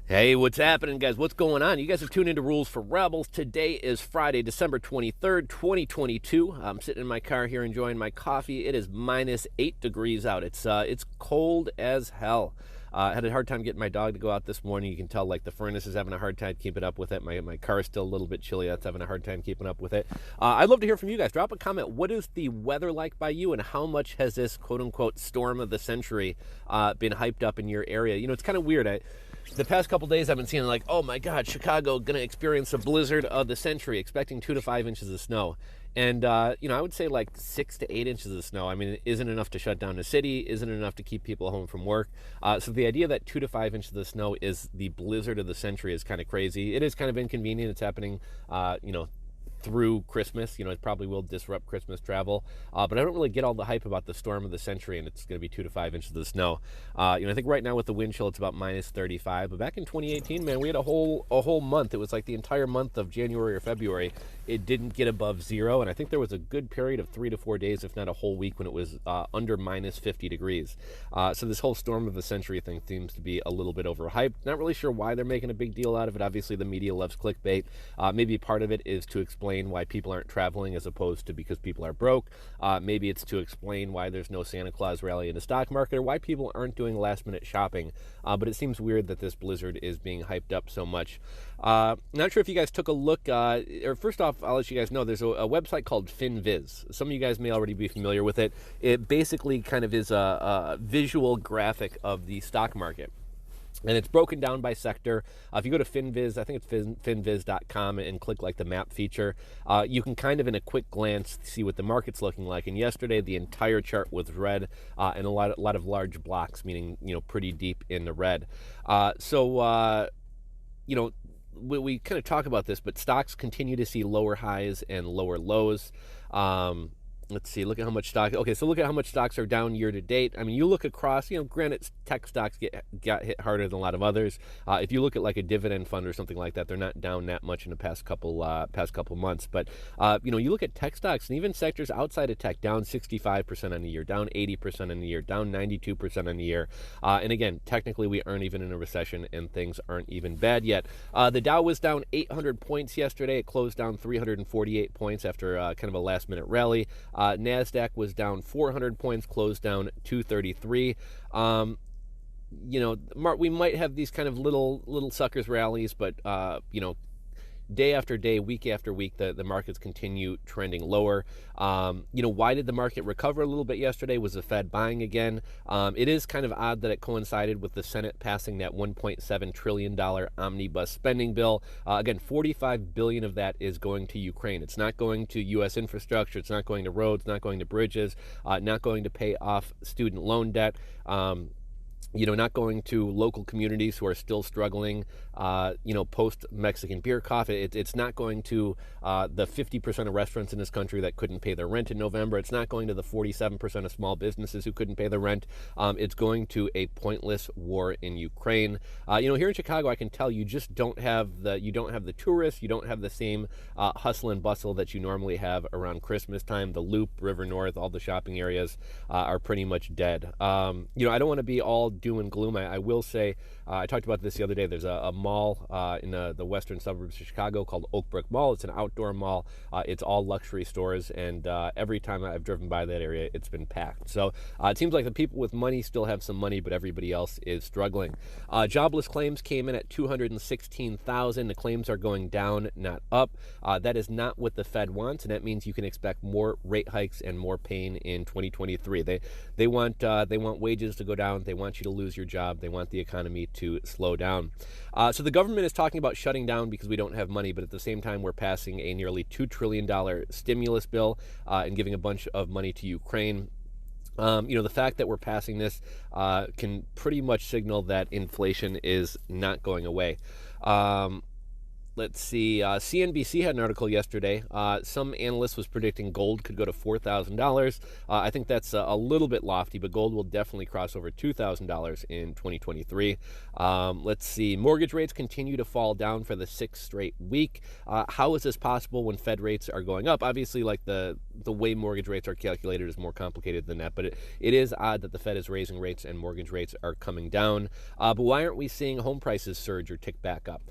Hey, what's happening, guys? What's going on? You guys are tuned into Rules for Rebels. Today is Friday, December 23rd, 2022. I'm sitting in my car here enjoying my coffee. It is minus 8 degrees out. It's cold as hell. I had a hard time getting my dog to go out this morning. You can tell, like, the furnace is having a hard time keeping up with it. My car is still a little bit chilly. That's having a hard time keeping up with it. I'd love to hear from you guys. Drop a comment. What is the weather like by you, and how much has this quote-unquote storm of the century been hyped up in your area? You know, it's kind of weird. The past couple days I've been seeing, like, oh my God, Chicago going to experience a blizzard of the century, expecting 2 to 5 inches of snow. And, I would say like 6 to 8 inches of snow. I mean, it isn't enough to shut down the city, isn't enough to keep people home from work. So the idea that 2 to 5 inches of snow is the blizzard of the century is kind of crazy. It is kind of inconvenient. It's happening, through Christmas. It probably will disrupt Christmas travel, but I don't really get all the hype about the storm of the century, and it's going to be 2 to 5 inches of snow. I think right now with the wind chill it's about minus 35, but back in 2018, man, we had a whole month. It was like the entire month of January or February it didn't get above zero, and I think there was a good period of 3 to 4 days, if not a whole week, when it was under minus 50 degrees. So this whole storm of the century thing seems to be a little bit overhyped. Not really sure why they're making a big deal out of it. Obviously the media loves clickbait. Maybe part of it is to explain why people aren't traveling as opposed to because people are broke. Maybe it's to explain why there's no Santa Claus rally in the stock market, or why people aren't doing last minute shopping. But it seems weird that this blizzard is being hyped up so much. Not sure if you guys took a look, or first off, I'll let you guys know there's a website called FinViz. Some of you guys may already be familiar with it. It basically kind of is a visual graphic of the stock market. And it's broken down by sector. If you go to FinViz, I think it's finviz.com, and click like the map feature, you can kind of in a quick glance see what the market's looking like. And yesterday, the entire chart was red, and a lot of large blocks, meaning, pretty deep in the red. We kind of talk about this, but stocks continue to see lower highs and lower lows. Let's see, look at how much stock. Okay, so look at how much stocks are down year to date. I mean, you look across, granted, tech stocks got hit harder than a lot of others. If you look at like a dividend fund or something like that, they're not down that much in the past couple months. But you look at tech stocks, and even sectors outside of tech, down 65% on the year, down 80% on the year, down 92% on the year. And again, technically, we aren't even in a recession, and things aren't even bad yet. The Dow was down 800 points yesterday. It closed down 348 points after kind of a last-minute rally. NASDAQ was down 400 points, closed down 233. We might have these kind of little suckers rallies, but day after day, week after week, the markets continue trending lower. Why did the market recover a little bit yesterday? Was the Fed buying again? It is kind of odd that it coincided with the Senate passing that $1.7 trillion omnibus spending bill. Again, $45 billion of that is going to Ukraine. It's not going to U.S. infrastructure. It's not going to roads, not going to bridges, not going to pay off student loan debt. Not going to local communities who are still struggling, post-Mexican beer cough. It's not going to the 50% of restaurants in this country that couldn't pay their rent in November. It's not going to the 47% of small businesses who couldn't pay their rent. It's going to a pointless war in Ukraine. Here in Chicago, I can tell you just don't have the tourists. You don't have the same hustle and bustle that you normally have around Christmas time. The Loop, River North, all the shopping areas are pretty much dead. I don't want to be all doom and gloom. I will say, I talked about this the other day. There's a mall in the western suburbs of Chicago called Oak Brook Mall. It's an outdoor mall. It's all luxury stores, and every time I've driven by that area, it's been packed. So it seems like the people with money still have some money, but everybody else is struggling. Jobless claims came in at 216,000. The claims are going down, not up. That is not what the Fed wants, and that means you can expect more rate hikes and more pain in 2023. They want wages to go down. They want you to lose your job. They want the economy to slow down. So the government is talking about shutting down because we don't have money, but at the same time, we're passing a nearly $2 trillion stimulus bill and giving a bunch of money to Ukraine. The fact that we're passing this can pretty much signal that inflation is not going away. Let's see. CNBC had an article yesterday. Some analyst was predicting gold could go to $4,000. I think that's a little bit lofty, but gold will definitely cross over $2,000 in 2023. Let's see. Mortgage rates continue to fall down for the 6th straight week. How is this possible when Fed rates are going up? Obviously, like the the way mortgage rates are calculated is more complicated than that. But it is odd that the Fed is raising rates and mortgage rates are coming down. But why aren't we seeing home prices surge or tick back up?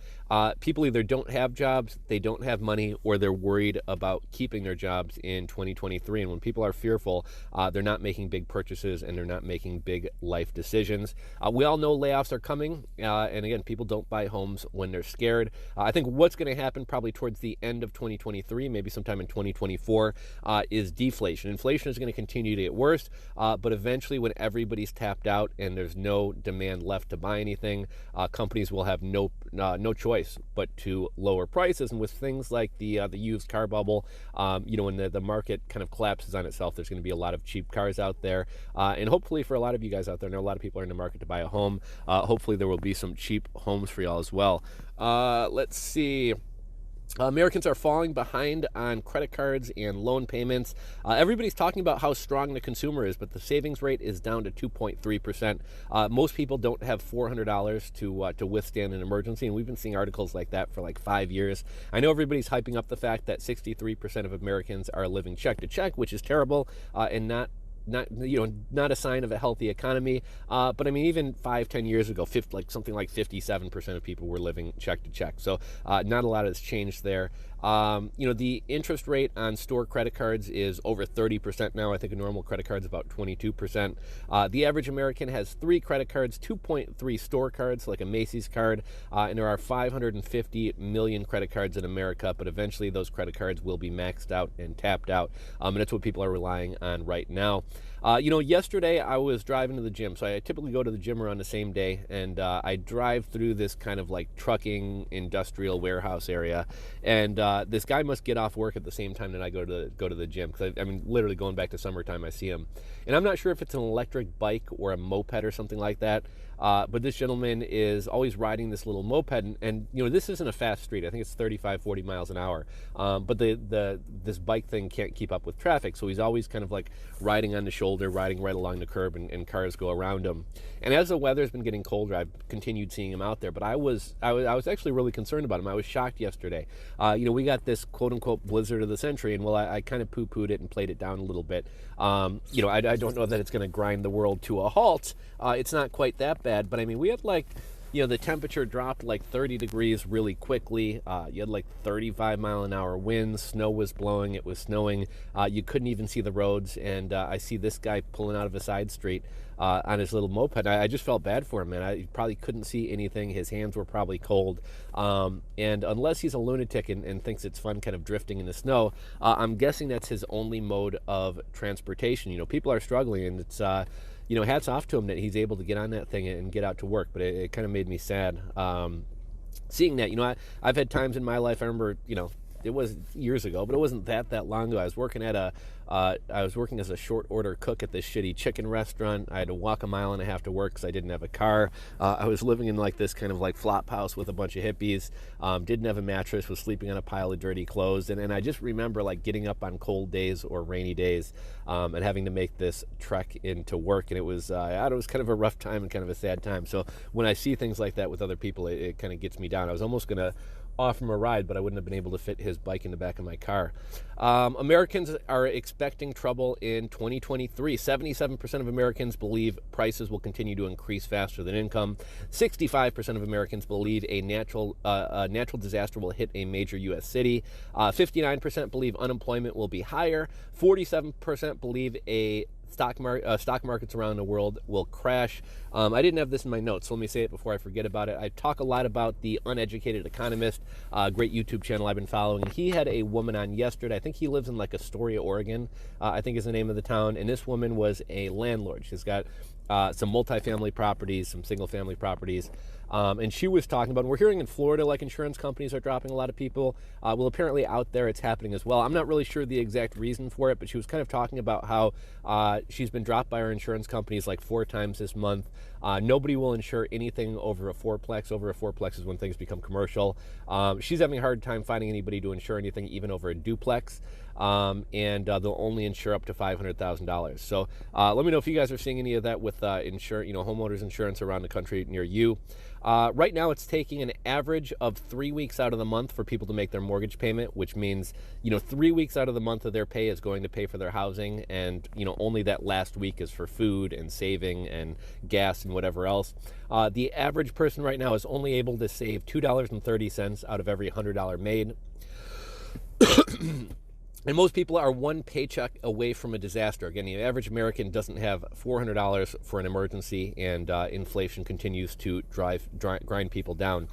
People either don't have jobs, they don't have money, or they're worried about keeping their jobs in 2023. And when people are fearful, they're not making big purchases and they're not making big life decisions. We all know layoffs are coming. And again, people don't buy homes when they're scared. I think what's going to happen probably towards the end of 2023, maybe sometime in 2024, is deflation. Inflation is going to continue to get worse, but eventually when everybody's tapped out and there's no demand left to buy anything, companies will have no choice but to lower prices. And with things like the used car bubble, when the market kind of collapses on itself, there's going to be a lot of cheap cars out there. And hopefully for a lot of you guys out there, I know a lot of people are in the market to buy a home. Hopefully there will be some cheap homes for y'all as well. Let's see. Americans are falling behind on credit cards and loan payments. Everybody's talking about how strong the consumer is, but the savings rate is down to 2.3%. Most people don't have $400 to withstand an emergency, and we've been seeing articles like that for like 5 years. I know everybody's hyping up the fact that 63% of Americans are living check to check, which is terrible and not a sign of a healthy economy. But I mean, even 5-10 years ago, something like 57% of people were living check to check. So not a lot has changed there. The interest rate on store credit cards is over 30% now. I think a normal credit card is about 22%. The average American has 3 credit cards, 2.3 store cards, like a Macy's card, and there are 550 million credit cards in America, but eventually those credit cards will be maxed out and tapped out, and that's what people are relying on right now. Yesterday I was driving to the gym, so I typically go to the gym around the same day, and I drive through this kind of like trucking industrial warehouse area, and this guy must get off work at the same time that I go to the gym, because I mean, literally going back to summertime, I see him, and I'm not sure if it's an electric bike or a moped or something like that. But this gentleman is always riding this little moped, and this isn't a fast street. I think it's 35, 40 miles an hour. But this bike thing can't keep up with traffic, so he's always kind of like riding on the shoulder, riding right along the curb, and cars go around him. And as the weather's been getting colder, I've continued seeing him out there. But I was actually really concerned about him. I was shocked yesterday. We got this quote unquote blizzard of the century, and I kind of poo-pooed it and played it down a little bit. I don't know that it's going to grind the world to a halt. It's not quite that bad, but I mean, we had the temperature dropped like 30 degrees really quickly. You had like 35-mile-an-hour winds. Snow was blowing. It was snowing. You couldn't even see the roads. And I see this guy pulling out of a side street on his little moped. I just felt bad for him, man. He probably couldn't see anything. His hands were probably cold. And unless he's a lunatic and thinks it's fun kind of drifting in the snow, I'm guessing that's his only mode of transportation. People are struggling, and it's... hats off to him that he's able to get on that thing and get out to work. But it kind of made me sad seeing that. I've had times in my life, I remember, it was years ago, but it wasn't that long ago. I was working as a short order cook at this shitty chicken restaurant. I had to walk 1.5 miles to work because I didn't have a car. I was living in like this kind of like flop house with a bunch of hippies. Didn't have a mattress, was sleeping on a pile of dirty clothes. And I just remember like getting up on cold days or rainy days and having to make this trek into work. And it was kind of a rough time and kind of a sad time. So when I see things like that with other people, it kind of gets me down. I was almost going to offer him a ride, but I wouldn't have been able to fit his bike in the back of my car. Americans are expecting trouble in 2023. 77% of Americans believe prices will continue to increase faster than income. 65% of Americans believe a natural disaster will hit a major U.S. city. 59% believe unemployment will be higher. 47% believe stock markets around the world will crash. I didn't have this in my notes, so let me say it before I forget about it. I talk a lot about The Uneducated Economist, great YouTube channel I've been following. He had a woman on yesterday. I think he lives in like Astoria, Oregon, I think is the name of the town. And this woman was a landlord. She's got some multifamily properties, some single family properties. And she was talking about, and we're hearing in Florida, like insurance companies are dropping a lot of people. Well, apparently out there it's happening as well. I'm not really sure the exact reason for it, but she was kind of talking about how she's been dropped by her insurance companies like 4 times this month. Nobody will insure anything over a fourplex. Over a fourplex is when things become commercial. She's having a hard time finding anybody to insure anything, even over a duplex. And they'll only insure up to $500,000. So let me know if you guys are seeing any of that with homeowners insurance around the country near you. Right now, it's taking an average of 3 weeks out of the month for people to make their mortgage payment, which means, 3 weeks out of the month of their pay is going to pay for their housing, and, only that last week is for food and saving and gas and whatever else. The average person right now is only able to save $2.30 out of every $100 made. And most people are one paycheck away from a disaster. Again, the average American doesn't have $400 for an emergency, and inflation continues to grind people down.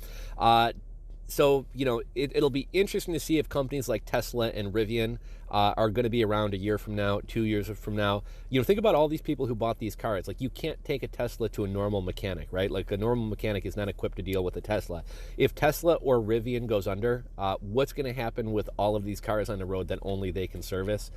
So, it'll be interesting to see if companies like Tesla and Rivian are going to be around a year from now, 2 years from now. Think about all these people who bought these cars. Like, you can't take a Tesla to a normal mechanic, right? Like, a normal mechanic is not equipped to deal with a Tesla. If Tesla or Rivian goes under, what's going to happen with all of these cars on the road that only they can service?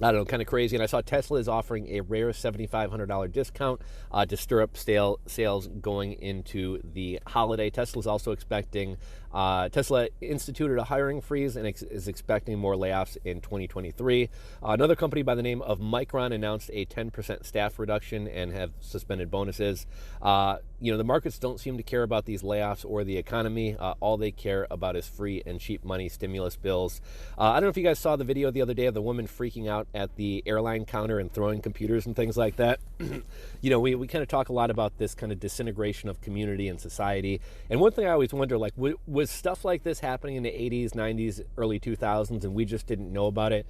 I don't know, kind of crazy. And I saw Tesla is offering a rare $7,500 discount to stir up sales going into the holiday. Tesla's also expecting, Tesla instituted a hiring freeze and is expecting more layoffs in 2023. Another company by the name of Micron announced a 10% staff reduction and have suspended bonuses. The markets don't seem to care about these layoffs or the economy. All they care about is free and cheap money, stimulus bills. I don't know if you guys saw the video the other day of the woman freaking out at the airline counter and throwing computers and things like that. We kind of talk a lot about this kind of disintegration of community and society. And one thing I always wonder, like, was stuff like this happening in the 80s, 90s, early 2000s, and we just didn't know about it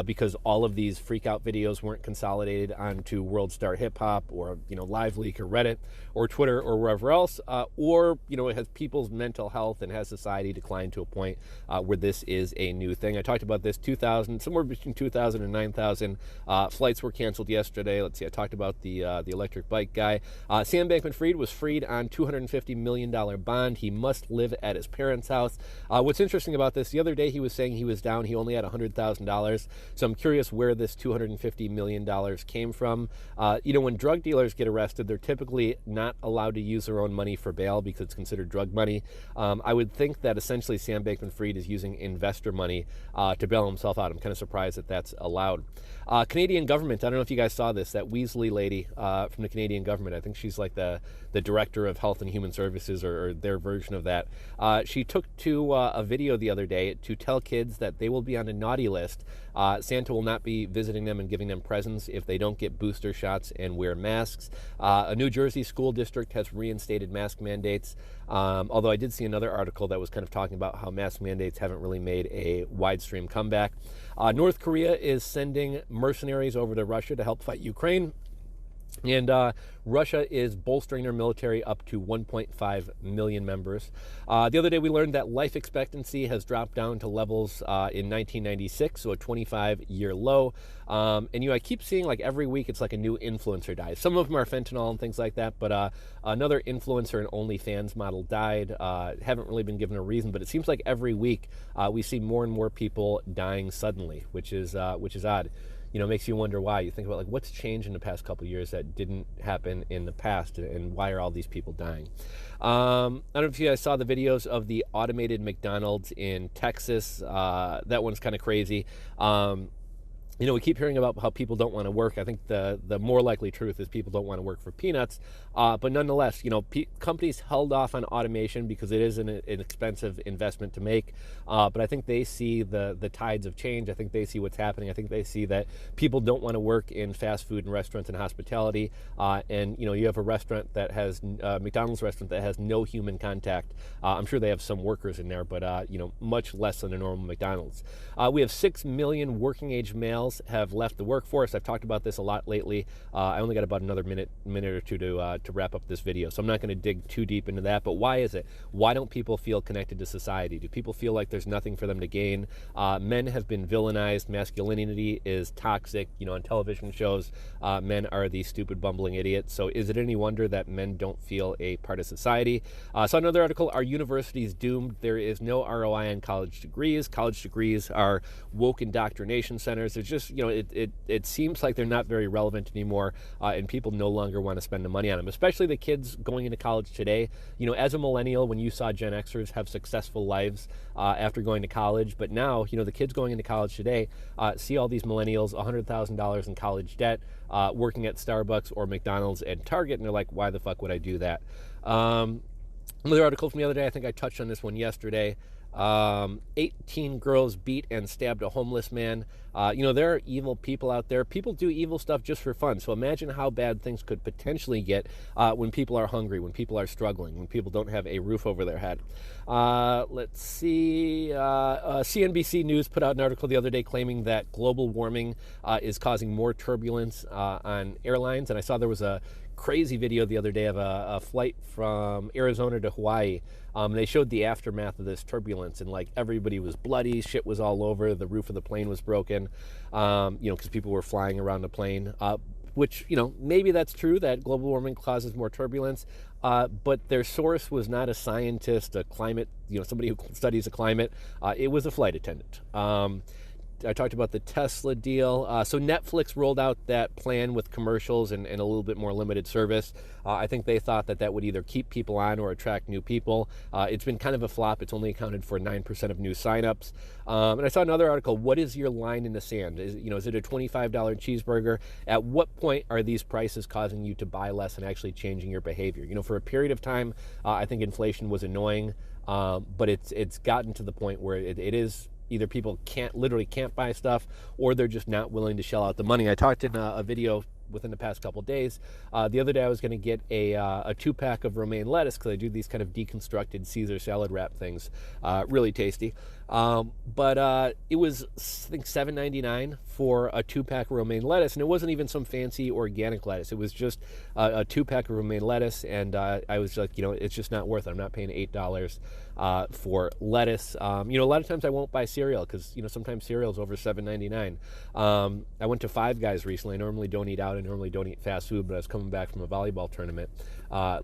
because all of these freak out videos weren't consolidated onto World Star Hip Hop or, LiveLeak or Reddit or Twitter or wherever else, or, it has people's mental health and has society declined to a point where this is a new thing. I talked about this 2000, somewhere between 2000 and 9,000 flights were canceled yesterday. Let's see, I talked about the electric bike guy. Sam Bankman-Fried was freed on $250 million bond. He must live at his parents' house. What's interesting about this, the other day he was saying he was down. He only had $100,000. So I'm curious where this $250 million came from. When drug dealers get arrested, they're typically not allowed to use their own money for bail because it's considered drug money. I would think that essentially Sam Bankman-Fried is using investor money to bail himself out. I'm kind of surprised that that's allowed. Canadian government, I don't know if you guys saw this, that Weasley lady from the Canadian government, I think she's like the director of Health and Human Services or their version of that. She took to a video the other day to tell kids that they will be on a naughty list. Santa will not be visiting them and giving them presents if they don't get booster shots and wear masks. A New Jersey school district has reinstated mask mandates, although I did see another article that was kind of talking about how mask mandates haven't really made a wide-stream comeback. North Korea is sending mercenaries over to Russia to help fight Ukraine. And Russia is bolstering their military up to 1.5 million members. The other day we learned that life expectancy has dropped down to levels in 1996, so a 25-year low. And I keep seeing like every week it's like a new influencer dies. Some of them are fentanyl and things like that, but another influencer and OnlyFans model died. Haven't really been given a reason, but it seems like every week we see more and more people dying suddenly, which is odd. Makes you wonder why. You think about like what's changed in the past couple of years that didn't happen in the past, and why are all these people dying? I don't know if you guys saw the videos of the automated McDonald's in Texas. That one's kind of crazy. We keep hearing about how people don't want to work. I think the more likely truth is people don't want to work for peanuts. But nonetheless, companies held off on automation because it is an expensive investment to make. But I think they see the tides of change. I think they see what's happening. I think they see that people don't want to work in fast food and restaurants and hospitality. And you have a restaurant that has McDonald's restaurant that has no human contact. I'm sure they have some workers in there, but much less than a normal McDonald's. We have 6 million working age males have left the workforce. I've talked about this a lot lately. I only got about another minute or two to wrap up this video, so I'm not going to dig too deep into that. But why is it? Why don't people feel connected to society? Do people feel like there's nothing for them to gain? Men have been villainized. Masculinity is toxic. On television shows, men are these stupid, bumbling idiots. So is it any wonder that men don't feel a part of society? So another article, are universities doomed? There is no ROI on college degrees. College degrees are woke indoctrination centers. There's just just, it seems like they're not very relevant anymore, and people no longer want to spend the money on them, especially the kids going into college today. As a millennial, when you saw Gen Xers have successful lives after going to college, but now, the kids going into college today see all these millennials, $100,000 in college debt, working at Starbucks or McDonald's and Target, and they're like, why the fuck would I do that? Another article from the other day, I think I touched on this one yesterday. 18 girls beat and stabbed a homeless man. There are evil people out there. People do evil stuff just for fun. So imagine how bad things could potentially get when people are hungry, when people are struggling, when people don't have a roof over their head. Let's see. CNBC News put out an article the other day claiming that global warming is causing more turbulence on airlines. And I saw there was a crazy video the other day of a flight from Arizona to Hawaii. They showed the aftermath of this turbulence, and like everybody was bloody, shit was all over, the roof of the plane was broken, because people were flying around the plane, which, maybe that's true that global warming causes more turbulence, but their source was not a scientist, a climate, somebody who studies the climate. It was a flight attendant. I talked about the Tesla deal. So Netflix rolled out that plan with commercials and a little bit more limited service. I think they thought that would either keep people on or attract new people. It's been kind of a flop. It's only accounted for 9% of new signups. And I saw another article, what is your line in the sand? Is it a $25 cheeseburger? At what point are these prices causing you to buy less and actually changing your behavior? For a period of time, I think inflation was annoying, but it's gotten to the point where it is either people literally can't buy stuff, or they're just not willing to shell out the money. I talked in a video within the past couple of days. The other day I was going to get a 2-pack of romaine lettuce because I do these kind of deconstructed Caesar salad wrap things. Really tasty. But it was, I think, $7.99 for a 2-pack of romaine lettuce, and it wasn't even some fancy organic lettuce. It was just a 2-pack of romaine lettuce, and I was like, it's just not worth it. I'm not paying $8 for lettuce. A lot of times I won't buy cereal because, sometimes cereal is over $7.99. I went to Five Guys recently. I normally don't eat out. I normally don't eat fast food, but I was coming back from a volleyball tournament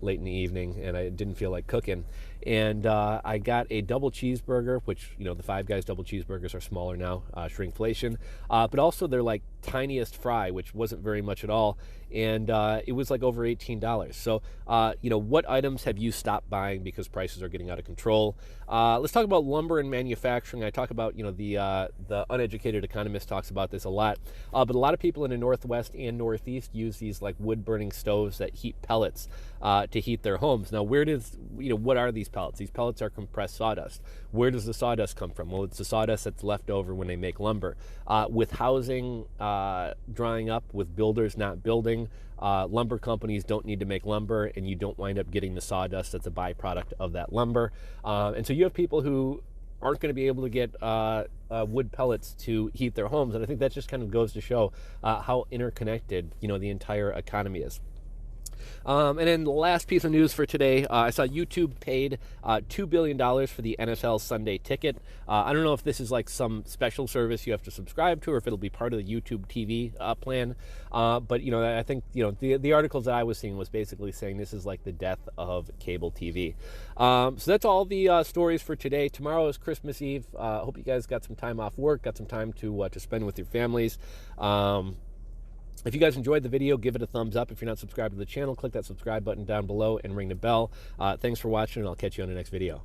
late in the evening, and I didn't feel like cooking. And I got a double cheeseburger, which, the Five Guys double cheeseburgers are smaller now, shrinkflation. But also they're like tiniest fry, which wasn't very much at all. And it was like over $18. So, what items have you stopped buying because prices are getting out of control? Let's talk about lumber and manufacturing. I talk about, the uneducated economist talks about this a lot. But a lot of people in the Northwest and Northeast use these like wood burning stoves that heat pellets to heat their homes. Now, what are these pellets? These pellets are compressed sawdust. Where does the sawdust come from? Well, it's the sawdust that's left over when they make lumber. With housing drying up, with builders not building, lumber companies don't need to make lumber, and you don't wind up getting the sawdust that's a byproduct of that lumber. And so you have people who aren't going to be able to get wood pellets to heat their homes. And I think that just kind of goes to show how interconnected, the entire economy is. And then the last piece of news for today, I saw YouTube paid $2 billion for the NFL Sunday Ticket. I don't know if this is like some special service you have to subscribe to, or if it'll be part of the YouTube TV plan. But, I think, the articles that I was seeing was basically saying this is like the death of cable TV. So that's all the stories for today. Tomorrow is Christmas Eve. Hope you guys got some time off work, got some time to spend with your families. If you guys enjoyed the video, give it a thumbs up. If you're not subscribed to the channel, click that subscribe button down below and ring the bell. Thanks for watching, and I'll catch you on the next video.